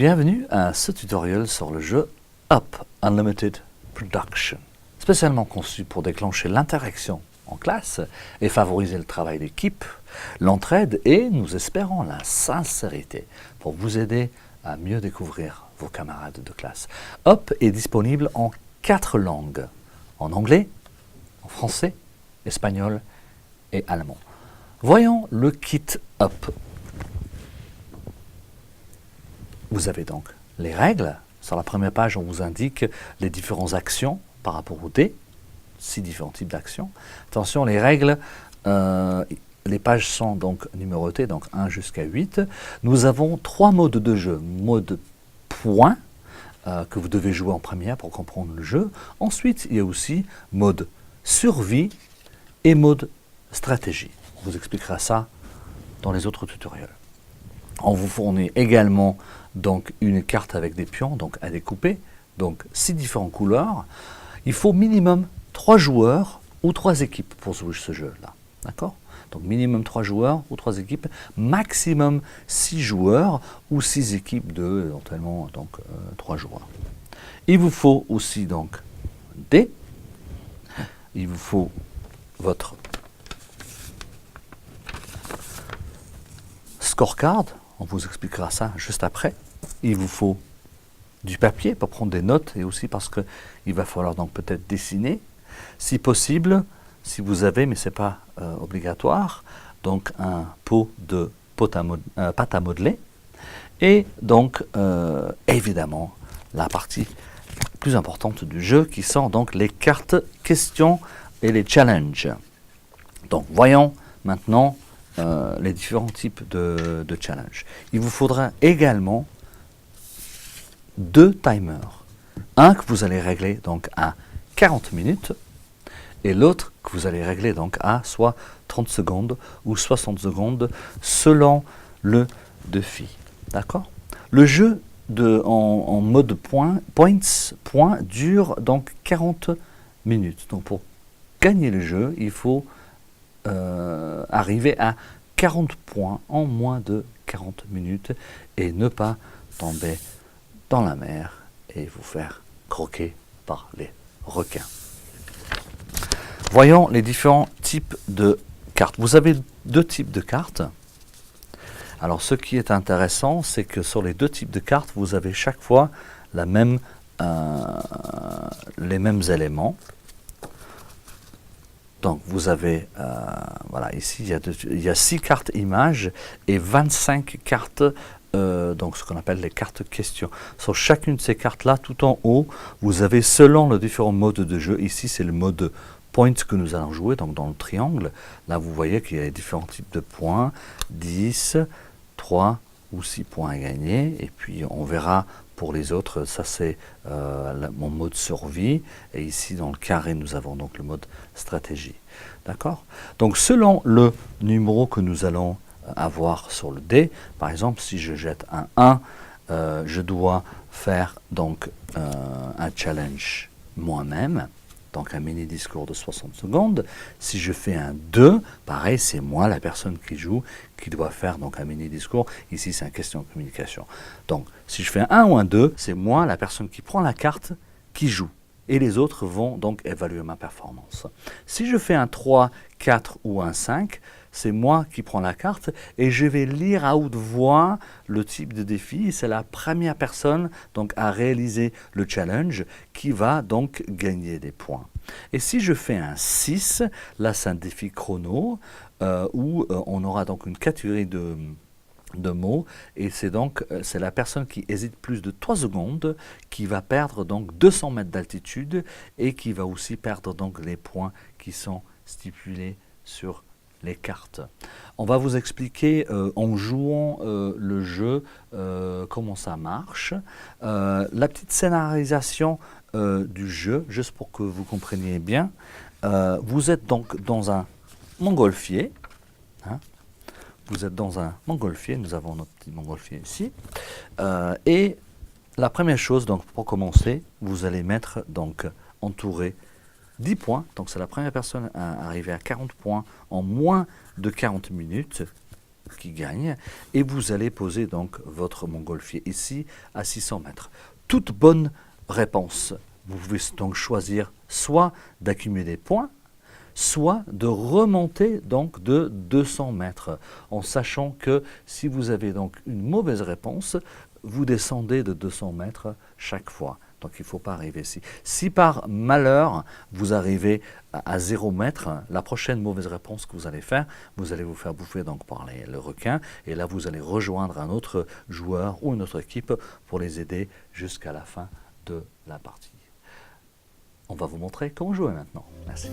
Bienvenue à ce tutoriel sur le jeu Up Unlimited Production, spécialement conçu pour déclencher l'interaction en classe et favoriser le travail d'équipe, l'entraide et, nous espérons, la sincérité pour vous aider à mieux découvrir vos camarades de classe. Up est disponible en 4 langues, en anglais, en français, espagnol et allemand. Voyons le kit Up. Vous avez donc les règles. Sur la première page, on vous indique les différentes actions par rapport au dé, 6 différents types d'actions. Attention, les règles, les pages sont donc numérotées, donc 1 jusqu'à 8. Nous avons 3 modes de jeu. Mode point, que vous devez jouer en première pour comprendre le jeu. Ensuite, il y a aussi mode survie et mode stratégie. On vous expliquera ça dans les autres tutoriels. On vous fournit également donc une carte avec des pions donc à découper, donc 6 différentes couleurs. Il faut minimum 3 joueurs ou 3 équipes pour jouer ce jeu-là. D'accord? Donc minimum 3 joueurs ou 3 équipes, maximum 6 joueurs ou 6 équipes de éventuellement donc 3 joueurs. Il vous faut aussi donc dés. Il vous faut votre scorecard. On vous expliquera ça juste après. Il vous faut du papier pour prendre des notes et aussi parce qu'il va falloir donc peut-être dessiner. Si possible, si vous avez, mais ce n'est pas obligatoire, donc un pot de pâte à modeler. Et donc, évidemment, la partie plus importante du jeu qui sont donc les cartes questions et les challenges. Donc, voyons maintenant les différents types de challenge. Il vous faudra également 2 timers. Un que vous allez régler donc à 40 minutes et l'autre que vous allez régler donc à soit 30 secondes ou 60 secondes selon le défi. D'accord? Le jeu en mode point dure donc 40 minutes. Donc pour gagner le jeu, il faut arriver à 40 points en moins de 40 minutes et ne pas tomber dans la mer et vous faire croquer par les requins. Voyons les différents types de cartes. Vous avez 2 types de cartes. Alors ce qui est intéressant, c'est que sur les 2 types de cartes, vous avez chaque fois les mêmes éléments. Donc vous avez, voilà, ici il y a 6 cartes images et 25 cartes, donc ce qu'on appelle les cartes questions. Sur chacune de ces cartes-là, tout en haut, vous avez selon les différents modes de jeu, ici c'est le mode point que nous allons jouer, donc dans le triangle, là vous voyez qu'il y a différents types de points, 10, 3 ou 6 points à gagner, et puis on verra pour les autres, ça c'est mon mode survie, et ici dans le carré nous avons donc le mode stratégie. D'accord? Donc selon le numéro que nous allons avoir sur le dé, par exemple si je jette un 1, je dois faire donc un challenge moi-même, donc un mini discours de 60 secondes. Si je fais un 2, pareil, c'est moi, la personne qui joue, qui doit faire donc un mini discours. Ici, c'est une question de communication. Donc, si je fais un 1 ou un 2, c'est moi, la personne qui prend la carte, qui joue. Et les autres vont donc évaluer ma performance. Si je fais un 3, 4 ou un 5, c'est moi qui prends la carte et je vais lire à haute voix le type de défi. C'est la première personne donc à réaliser le challenge qui va donc gagner des points. Et si je fais un 6, là c'est un défi chrono où on aura donc une catégorie de mots et c'est la personne qui hésite plus de 3 secondes qui va perdre donc 200 mètres d'altitude et qui va aussi perdre donc les points qui sont stipulés sur les cartes. On va vous expliquer en jouant le jeu comment ça marche. La petite scénarisation du jeu, juste pour que vous compreniez bien. Vous êtes donc dans un montgolfier. Hein, vous êtes dans un montgolfier, nous avons notre petit montgolfier ici. Et la première chose, donc pour commencer, vous allez mettre donc entouré 10 points, donc c'est la première personne à arriver à 40 points en moins de 40 minutes. qui gagne. Et vous allez poser donc votre montgolfier ici à 600 mètres. Toute bonne réponse. Vous pouvez donc choisir soit d'accumuler des points, soit de remonter donc de 200 mètres, en sachant que si vous avez donc une mauvaise réponse, vous descendez de 200 mètres chaque fois. Donc il ne faut pas arriver ici. Si par malheur, vous arrivez à 0 mètre, la prochaine mauvaise réponse que vous allez faire, vous allez vous faire bouffer donc par le requin, et là vous allez rejoindre un autre joueur ou une autre équipe pour les aider jusqu'à la fin de la partie. On va vous montrer comment jouer maintenant. Merci.